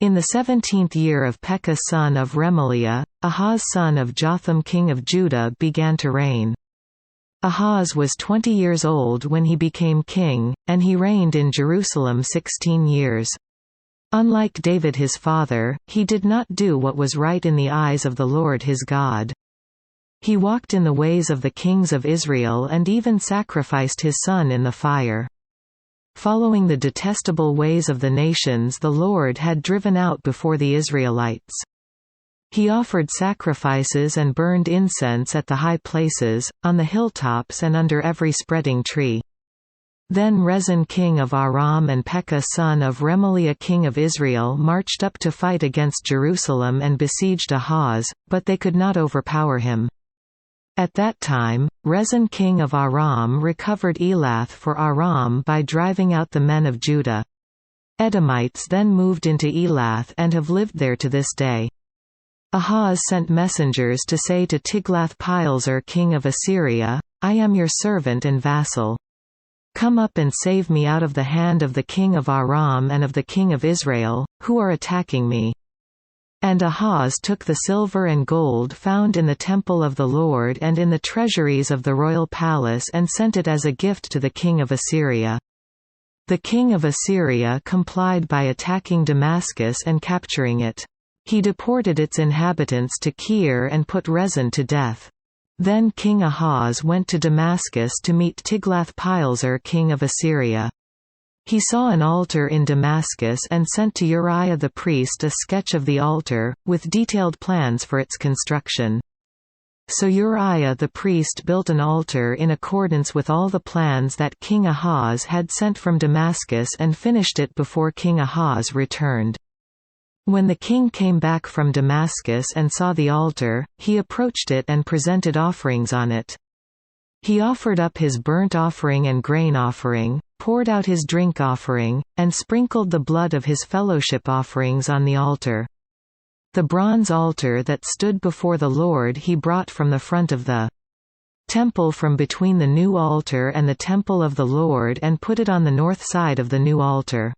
In the 17th year of Pekah son of Remaliah, Ahaz son of Jotham king of Judah began to reign. Ahaz was 20 years old when he became king, and he reigned in Jerusalem 16 years. Unlike David his father, he did not do what was right in the eyes of the Lord his God. He walked in the ways of the kings of Israel and even sacrificed his son in the fire. Following the detestable ways of the nations the Lord had driven out before the Israelites. He offered sacrifices and burned incense at the high places, on the hilltops and under every spreading tree. Then Rezin king of Aram and Pekah son of Remaliah king of Israel marched up to fight against Jerusalem and besieged Ahaz, but they could not overpower him. At that time, Rezin king of Aram recovered Elath for Aram by driving out the men of Judah. Edomites then moved into Elath and have lived there to this day. Ahaz sent messengers to say to Tiglath-Pileser king of Assyria, "I am your servant and vassal. Come up and save me out of the hand of the king of Aram and of the king of Israel, who are attacking me." And Ahaz took the silver and gold found in the temple of the Lord and in the treasuries of the royal palace and sent it as a gift to the king of Assyria. The king of Assyria complied by attacking Damascus and capturing it. He deported its inhabitants to Kir and put Rezin to death. Then King Ahaz went to Damascus to meet Tiglath-Pileser king of Assyria. He saw an altar in Damascus and sent to Uriah the priest a sketch of the altar, with detailed plans for its construction. So Uriah the priest built an altar in accordance with all the plans that King Ahaz had sent from Damascus and finished it before King Ahaz returned. When the king came back from Damascus and saw the altar, he approached it and presented offerings on it. He offered up his burnt offering and grain offering, poured out his drink offering, and sprinkled the blood of his fellowship offerings on the altar. The bronze altar that stood before the Lord he brought from the front of the temple from between the new altar and the temple of the Lord and put it on the north side of the new altar.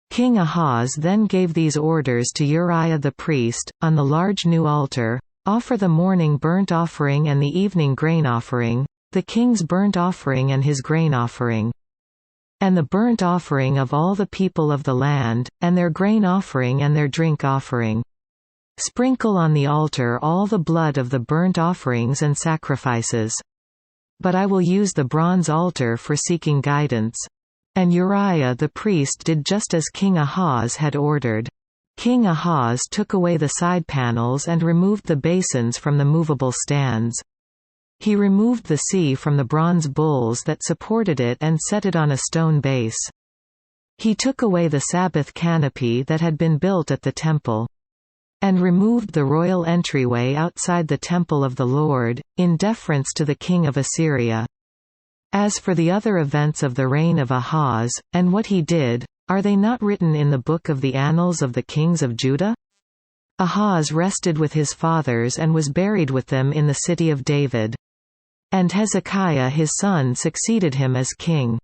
King Ahaz then gave these orders to Uriah the priest, on the large new altar, "Offer the morning burnt offering and the evening grain offering, the king's burnt offering and his grain offering, and the burnt offering of all the people of the land, and their grain offering and their drink offering. Sprinkle on the altar all the blood of the burnt offerings and sacrifices. But I will use the bronze altar for seeking guidance." And Uriah the priest did just as King Ahaz had ordered. King Ahaz took away the side panels and removed the basins from the movable stands. He removed the sea from the bronze bulls that supported it and set it on a stone base. He took away the Sabbath canopy that had been built at the temple, and removed the royal entryway outside the temple of the Lord, in deference to the king of Assyria. As for the other events of the reign of Ahaz, and what he did, are they not written in the book of the annals of the kings of Judah? Ahaz rested with his fathers and was buried with them in the city of David. And Hezekiah his son succeeded him as king.